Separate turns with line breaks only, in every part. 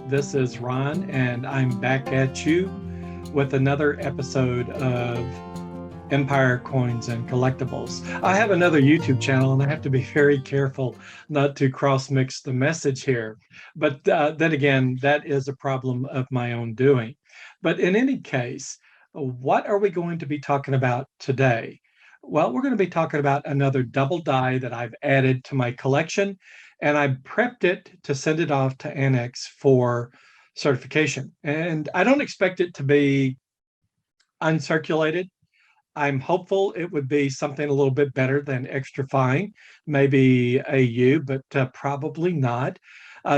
This is Ron, and I'm back at you with another episode of Empire Coins and Collectibles. I have another YouTube channel, and I have to be very careful not to cross mix the message here. But then again, that is a problem of my own doing. But in any case, what are we going to be talking about today? Well, we're going to be talking about another double die that I've added to my collection, and I prepped it to send it off to ANACS for certification. And I don't expect it to be uncirculated. I'm hopeful it would be something a little bit better than extra fine, maybe AU, but probably not.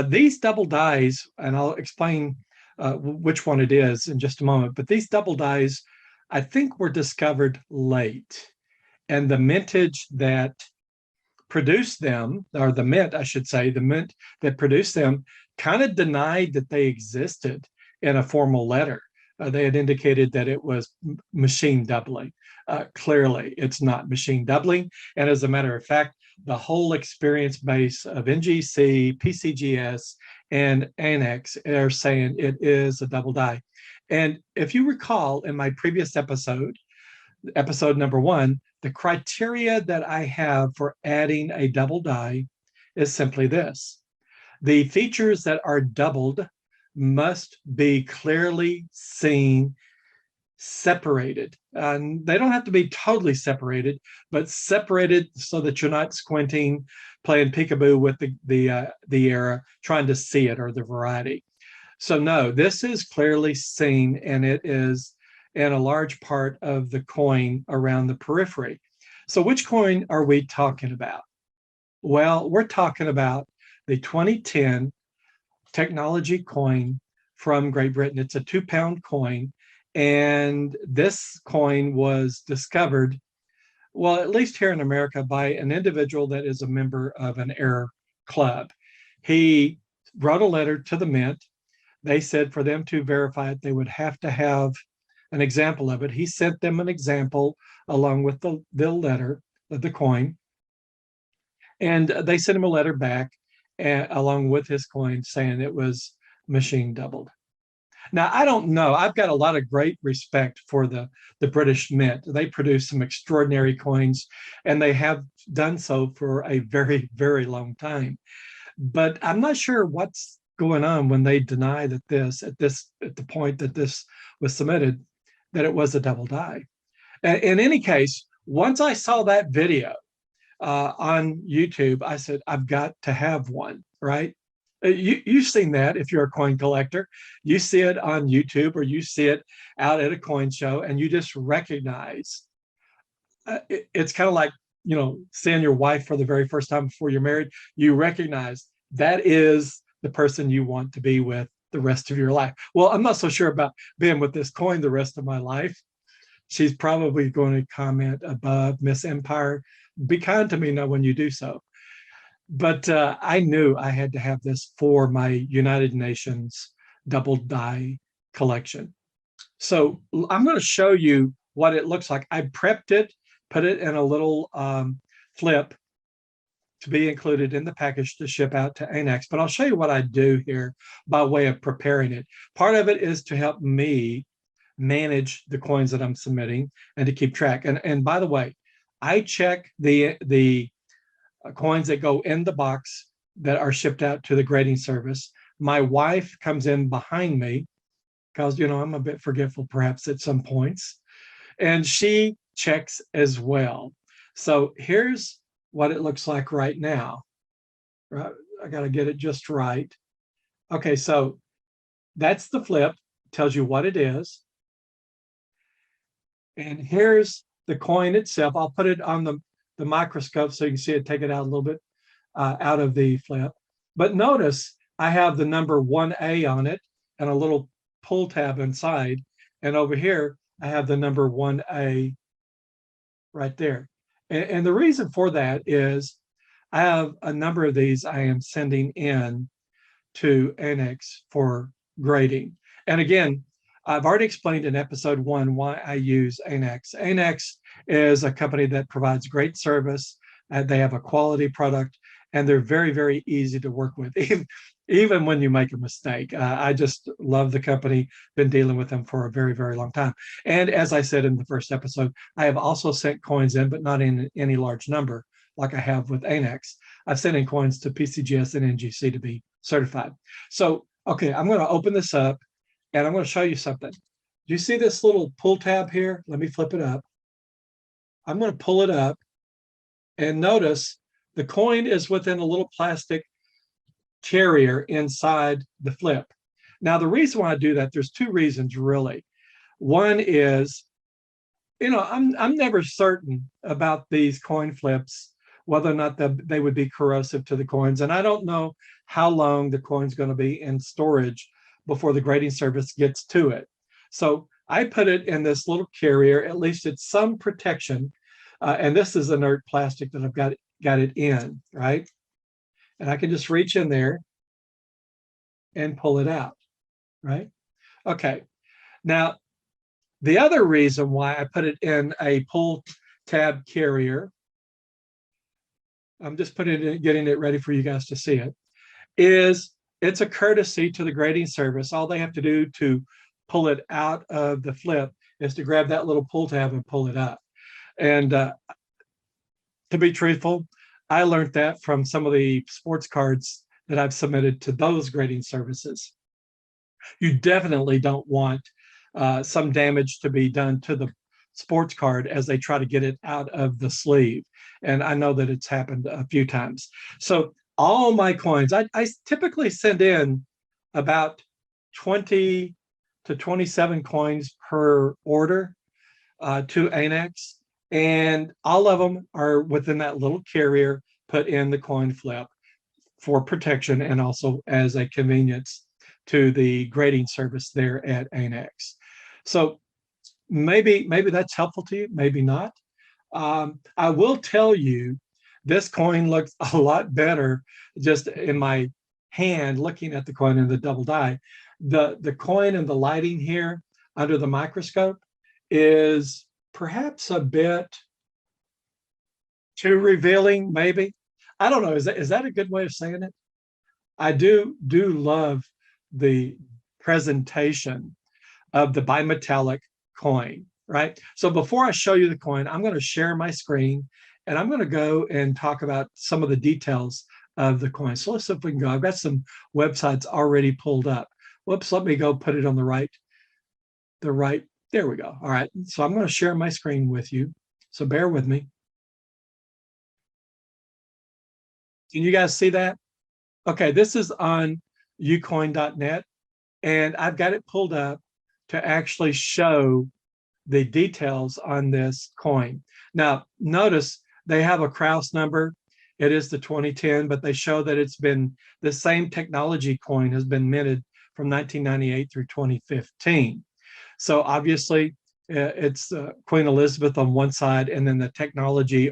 These double dies, and I'll explain which one it is in just a moment, but these double dies, I think, were discovered late. And the mintage that produced them, or the mint, I should say, the mint that produced them kind of denied that they existed in a formal letter. They had indicated that it was machine doubling. Clearly, it's not machine doubling. And as a matter of fact, the whole experience base of NGC, PCGS, and ANACS are saying it is a double die. And if you recall in my previous episode number 1, the criteria that I have for adding a double die is simply this. The features that are doubled must be clearly seen, separated. And they don't have to be totally separated, but separated so that you're not squinting, playing peekaboo with the error, trying to see it or the variety. So no, this is clearly seen, and it is in a large part of the coin around the periphery. So which coin are we talking about? Well, we're talking about the 2010 technology coin from Great Britain. It's a 2-pound coin, and this coin was discovered, well, at least here in America, by an individual that is a member of an error club. He wrote a letter to the mint. They said for them to verify it, they would have to have an example of it. He sent them an example along with the letter of the coin, and they sent him a letter back along with his coin saying it was machine doubled. Now, I don't know. I've got a lot of great respect for the British Mint. They produce some extraordinary coins, and they have done so for a very, very long time. But I'm not sure what's going on when they deny that at the point that this was submitted, that it was a double die. In any case, once I saw that video on YouTube, I said, I've got to have one, right? You've seen that if you're a coin collector. You see it on YouTube or you see it out at a coin show, and you just recognize. It's kind of like, seeing your wife for the very first time before you're married. You recognize that is the person you want to be with the rest of your life. Well, I'm not so sure about being with this coin the rest of my life. She's probably going to comment above, Miss Empire, be kind to me now when you do so. But I knew I had to have this for my United Nations double die collection. So I'm going to show you what it looks like. I prepped it, put it in a little flip to be included in the package to ship out to ANACS. But I'll show you what I do here by way of preparing it. Part of it is to help me manage the coins that I'm submitting and to keep track. And by the way, I check the coins that go in the box that are shipped out to the grading service. My wife comes in behind me because, I'm a bit forgetful perhaps at some points, and she checks as well. So here's what it looks like right now. Right? I got to get it just right. Okay, so that's the flip, tells you what it is. And here's the coin itself. I'll put it on the microscope so you can see it, take it out a little bit out of the flip. But notice I have the number 1A on it and a little pull tab inside. And over here, I have the number 1A right there. And the reason for that is I have a number of these I am sending in to ANACS for grading. And again, I've already explained in episode 1 why I use ANACS. ANACS is a company that provides great service. They have a quality product, and they're very, very easy to work with. even when you make a mistake. I just love the company, been dealing with them for a very, very long time. And as I said in the first episode, I have also sent coins in, but not in any large number like I have with ANACS. I've sent in coins to PCGS and NGC to be certified. So, okay, I'm going to open this up and I'm going to show you something. Do you see this little pull tab here? Let me flip it up. I'm going to pull it up and notice the coin is within a little plastic carrier inside the flip. Now, the reason why I do that, there's two reasons really. One is, I'm never certain about these coin flips, whether or not they would be corrosive to the coins. And I don't know how long the coin's going to be in storage before the grading service gets to it. So I put it in this little carrier, at least it's some protection. And this is inert plastic that I've got it in, right? And I can just reach in there and pull it out, right? Okay. Now, the other reason why I put it in a pull tab carrier, I'm just getting it ready for you guys to see it, is it's a courtesy to the grading service. All they have to do to pull it out of the flip is to grab that little pull tab and pull it up. And to be truthful, I learned that from some of the sports cards that I've submitted to those grading services. You definitely don't want some damage to be done to the sports card as they try to get it out of the sleeve. And I know that it's happened a few times. So all my coins, I typically send in about 20 to 27 coins per order to ANACS. And all of them are within that little carrier put in the coin flip for protection and also as a convenience to the grading service there at ANACS. So maybe that's helpful to you, maybe not. I will tell you, this coin looks a lot better just in my hand looking at the coin in the double die. The coin and the lighting here under the microscope is perhaps a bit too revealing, maybe. I don't know. Is that a good way of saying it? I do love the presentation of the bimetallic coin, right? So before I show you the coin, I'm going to share my screen and I'm going to go and talk about some of the details of the coin. So let's see if we can go. I've got some websites already pulled up. Whoops, let me go put it on the right, there we go. All right, so I'm going to share my screen with you. So bear with me. Can you guys see that? Okay, this is on ucoin.net, and I've got it pulled up to actually show the details on this coin. Now, notice they have a Kraus number. It is the 2010, but they show that it's been, the same technology coin has been minted from 1998 through 2015. So obviously, it's Queen Elizabeth on one side and then the technology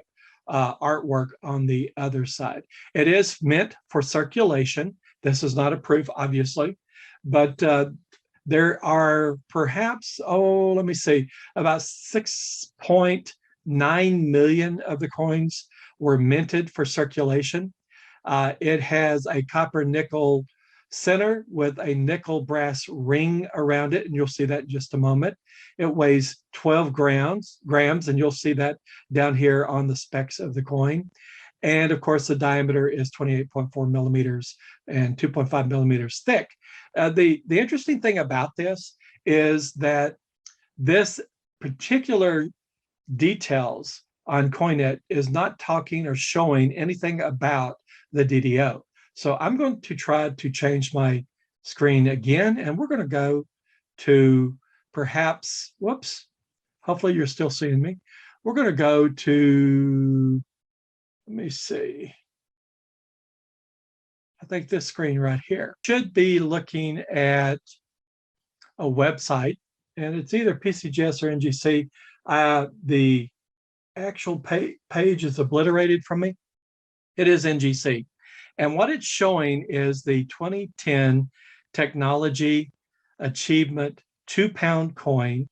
artwork on the other side. It is meant for circulation. This is not a proof, obviously, but there are perhaps, let me see, about 6.9 million of the coins were minted for circulation. It has a copper nickel center with a nickel brass ring around it, and you'll see that in just a moment. It weighs 12 grams, and you'll see that down here on the specs of the coin. And of course, the diameter is 28.4 millimeters and 2.5 millimeters thick. The interesting thing about this is that this particular details on CoinNet is not talking or showing anything about the DDO. So I'm going to try to change my screen again, and we're going to go to perhaps, whoops, hopefully you're still seeing me. We're going to go to, let me see. I think this screen right here should be looking at a website, and it's either PCGS or NGC. The actual page is obliterated from me. It is NGC. And what it's showing is the 2010 Technology Achievement 2-pound coin,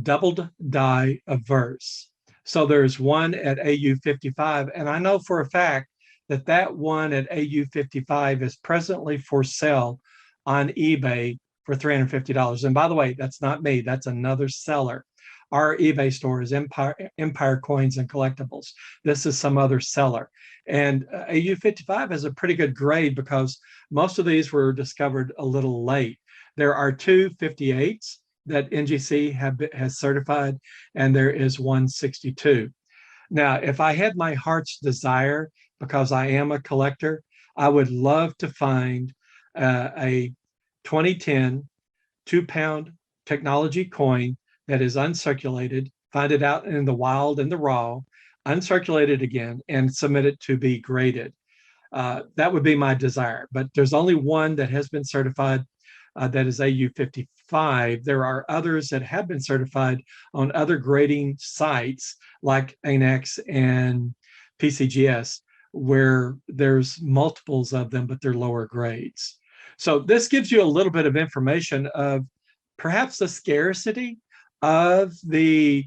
doubled die obverse. So there's one at AU 55. And I know for a fact that one at AU55 is presently for sale on eBay for $350. And by the way, that's not me, that's another seller. Our eBay store is Empire Coins and Collectibles. This is some other seller. And AU55 has a pretty good grade because most of these were discovered a little late. There are two 58s that NGC has certified, and there is one 62. Now, if I had my heart's desire, because I am a collector, I would love to find a 2010 2-pound technology coin that is uncirculated, find it out in the wild and the raw, uncirculated again, and submit it to be graded. That would be my desire. But there's only one that has been certified, that is AU55. There are others that have been certified on other grading sites like ANACS and PCGS, where there's multiples of them, but they're lower grades. So this gives you a little bit of information of perhaps the scarcity of the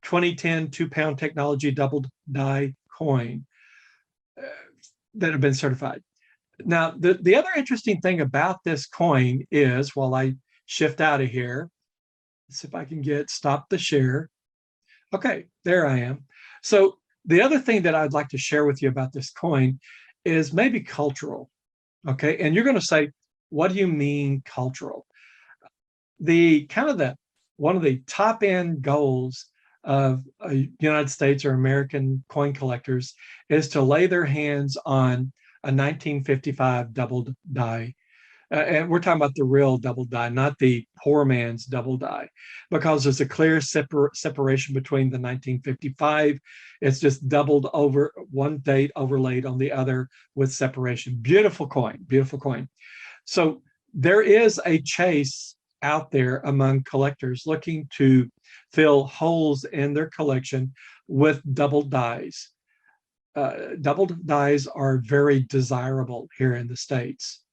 2010 2-pound technology double die coin that have been certified. Now, the other interesting thing about this coin is, while I shift out of here, let's see if I can stop the share. Okay, there I am. So the other thing that I'd like to share with you about this coin is maybe cultural. Okay, and you're going to say, what do you mean cultural? One of the top end goals of United States or American coin collectors is to lay their hands on a 1955 double die. And we're talking about the real double die, not the poor man's double die, because there's a clear separation between the 1955. It's just doubled over, one date overlaid on the other with separation. Beautiful coin, beautiful coin. So there is a chase out there among collectors looking to fill holes in their collection with double dies. Double dies are very desirable here in the States.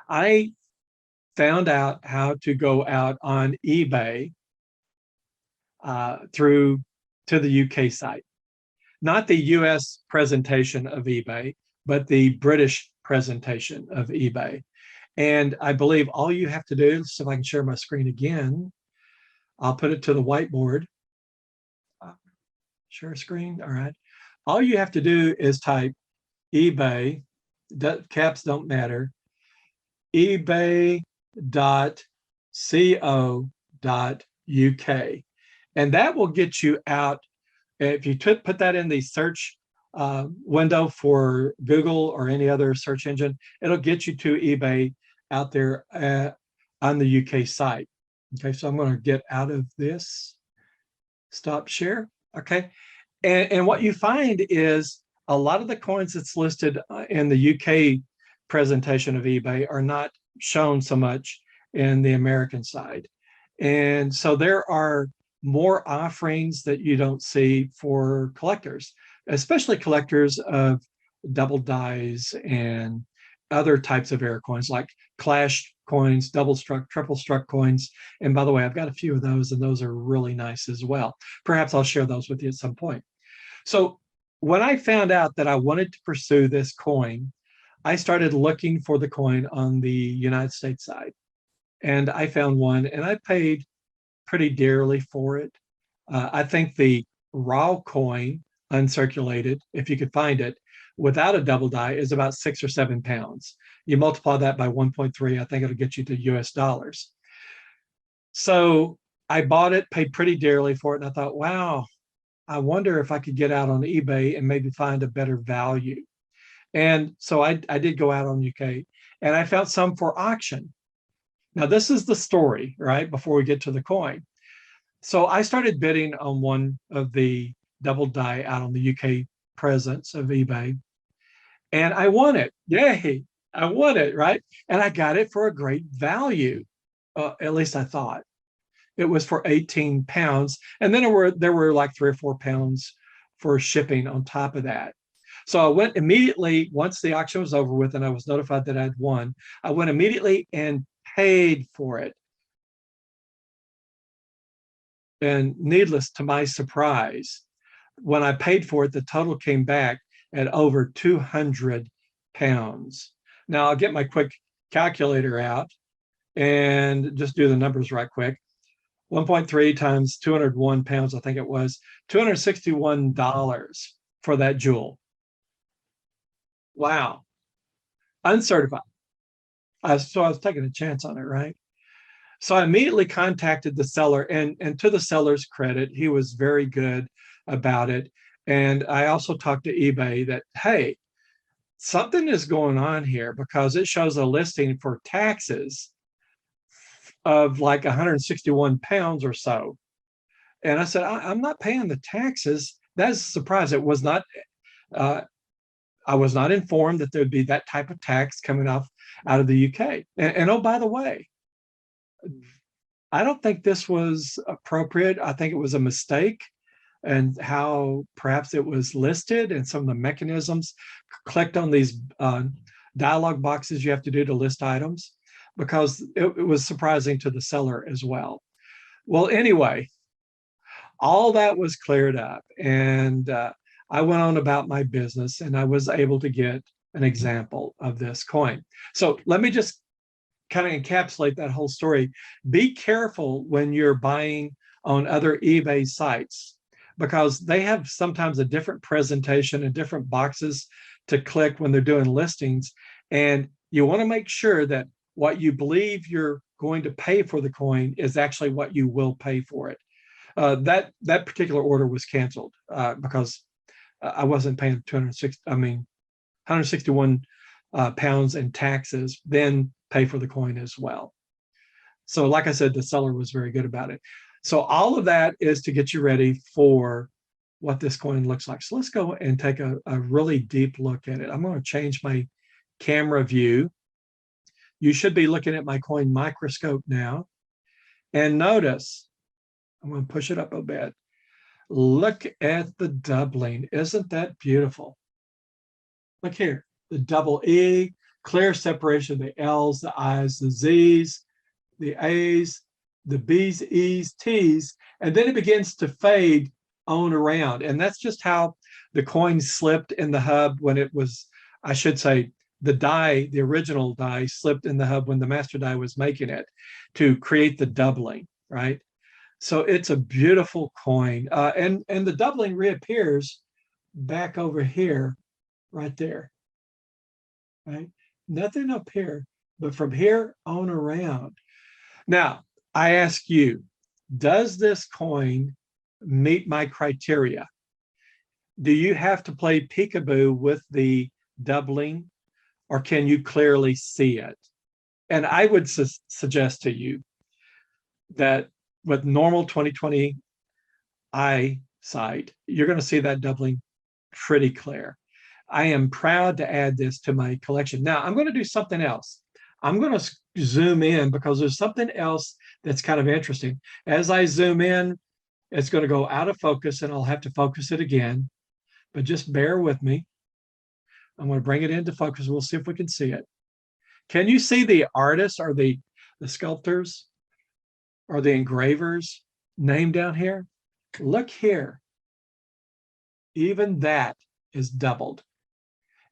I found out how to go out on eBay through to the UK site. Not the US presentation of eBay, but the British presentation of eBay. And I believe all you have to do, let's see if I can share my screen again. I'll put it to the whiteboard. Share screen, all right. All you have to do is type eBay, caps don't matter, ebay.co.uk. And that will get you out. If you put that in the search window for Google or any other search engine, it'll get you to eBay out there on the UK site. Okay, so I'm going to get out of this, stop share. Okay, and what you find is a lot of the coins that's listed in the UK presentation of eBay are not shown so much in the American side. And so there are more offerings that you don't see for collectors, especially collectors of double dies and other types of error coins like clash coins, double struck, triple struck coins. And by the way, I've got a few of those, and those are really nice as well. Perhaps I'll share those with you at some point. So when I found out that I wanted to pursue this coin, I started looking for the coin on the United States side. And I found one, and I paid pretty dearly for it. I think the raw coin, uncirculated, if you could find it, without a double die is about 6 or 7 pounds. You multiply that by 1.3, I think it'll get you to US dollars. So I bought it, paid pretty dearly for it, and I thought, wow, I wonder if I could get out on eBay and maybe find a better value. And so I did go out on UK, and I found some for auction. Now, this is the story, right, before we get to the coin. So I started bidding on one of the double die out on the UK presence of eBay, and I won it. Yay, I won it, right? And I got it for a great value, at least I thought. It was for 18 pounds. And then there were like 3 or 4 pounds for shipping on top of that. So I went immediately, once the auction was over with and I was notified that I'd won, I went immediately and paid for it. And needless to my surprise, when I paid for it, the total came back at over 200 pounds. Now I'll get my quick calculator out and just do the numbers right quick. 1.3 times 201 pounds, I think it was $261 for that jewel. Wow. Uncertified. So I was taking a chance on it, right? So I immediately contacted the seller, and to the seller's credit, he was very good about it. And I also talked to eBay that, hey, something is going on here because it shows a listing for taxes of like 161 pounds or so. And I said, I'm not paying the taxes. That's a surprise. It was not, I was not informed that there'd be that type of tax coming off out of the UK. And oh, by the way, I don't think this was appropriate. I think it was a mistake and how perhaps it was listed and some of the mechanisms. Clicked on these dialog boxes you have to do to list items, because it was surprising to the seller as well. Well, anyway, all that was cleared up, and I went on about my business, and I was able to get an example of this coin. So let me just kind of encapsulate that whole story. Be careful when you're buying on other eBay sites, because they have sometimes a different presentation and different boxes to click when they're doing listings. And you want to make sure that what you believe you're going to pay for the coin is actually what you will pay for it. That particular order was canceled because I wasn't paying 161 pounds in taxes, then pay for the coin as well. So like I said, the seller was very good about it. So all of that is to get you ready for what this coin looks like. So let's go and take a really deep look at it. I'm going to change my camera view. You should be looking at my coin microscope now. And notice, I'm going to push it up a bit. Look at the doubling. Isn't that beautiful? Look here, the double E, clear separation of the L's, the I's, the Z's, the A's, the B's, E's, T's, and then it begins to fade on around. And that's just how the coin slipped in the hub when it was, I should say, the die, the original die slipped in the hub when the master die was making it to create the doubling, right? So it's a beautiful coin. And the doubling reappears back over here, right there, right? Nothing up here, but from here on around. Now, I ask you, does this coin meet my criteria? Do you have to play peekaboo with the doubling, or can you clearly see it? And I would suggest to you that with normal 20/20 eyesight, you're going to see that doubling pretty clear. I am proud to add this to my collection. Now, I'm going to do something else. I'm going to zoom in because there's something else that's kind of interesting. As I zoom in, it's going to go out of focus and I'll have to focus it again, but just bear with me. I'm going to bring it into focus. We'll see if we can see it. Can you see the artists or the sculptors or the engravers name down here? Look here. Even that is doubled.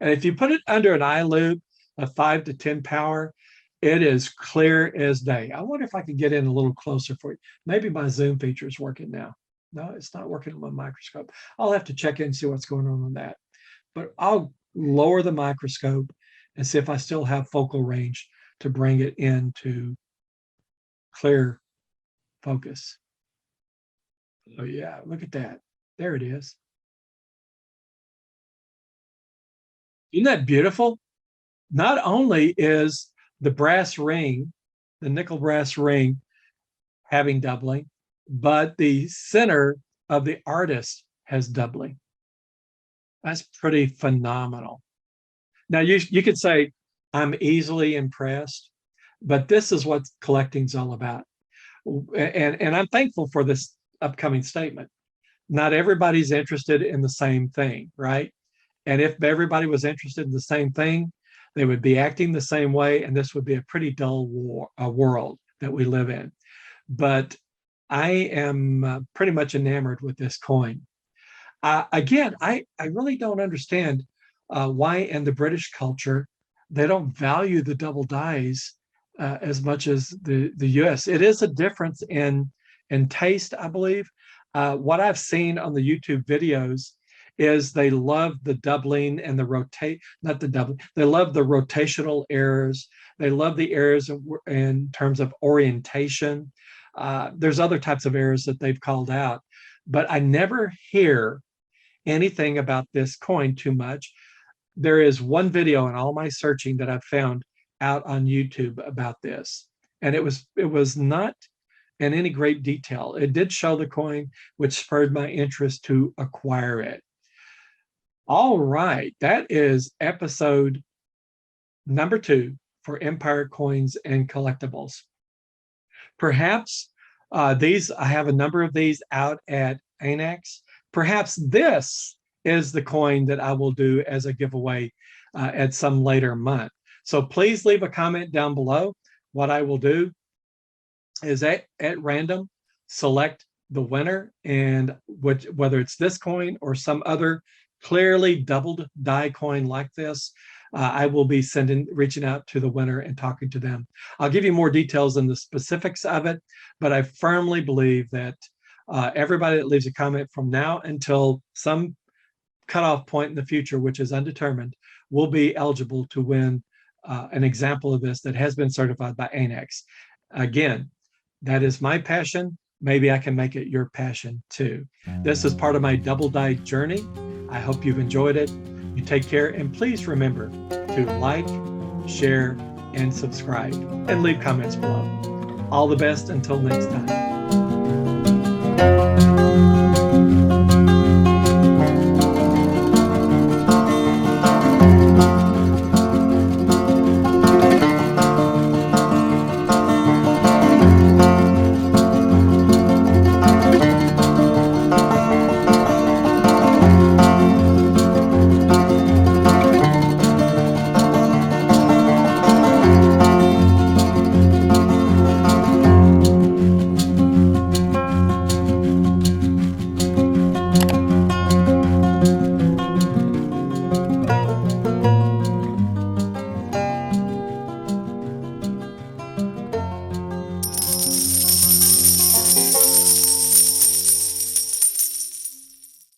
And if you put it under an eye loupe of 5 to 10 power, it is clear as day. I wonder if I could get in a little closer for you. Maybe my zoom feature is working now. No, it's not working on my microscope. I'll have to check in and see what's going on that. But I'll lower the microscope and see if I still have focal range to bring it into clear focus. Oh yeah, look at that. There it is. Isn't that beautiful? Not only is the brass ring, the nickel brass ring, having doubling, but the center of the artist has doubling. That's pretty phenomenal. Now you could say I'm easily impressed, but this is what collecting's all about. And I'm thankful for this upcoming statement. Not everybody's interested in the same thing, right? And if everybody was interested in the same thing, they would be acting the same way, and this would be a pretty dull world that we live in. But I am pretty much enamored with this coin. Again, I really don't understand why in the British culture they don't value the double dies as much as the US. It is a difference in taste, I believe. What I've seen on the YouTube videos is they love the doubling and the rotate, not the doubling, they love the rotational errors. They love the errors in terms of orientation. There's other types of errors that they've called out, but I never hear anything about this coin too much. There is one video in all my searching that I've found out on YouTube about this, and it was not in any great detail. It did show the coin, which spurred my interest to acquire it. All right, that is episode number 2 for Empire Coins and Collectibles. Perhaps I have a number of these out at ANACS. Perhaps this is the coin that I will do as a giveaway at some later month. So please leave a comment down below. What I will do is at random select the winner, and whether it's this coin or some other clearly doubled die coin like this, I will be reaching out to the winner and talking to them. I'll give you more details on the specifics of it, but I firmly believe that everybody that leaves a comment from now until some cutoff point in the future, which is undetermined, will be eligible to win an example of this that has been certified by ANACS. Again, that is my passion. Maybe I can make it your passion too. This is part of my double die journey. I hope you've enjoyed it. You take care, and please remember to like, share, and subscribe, and leave comments below. All the best until next time.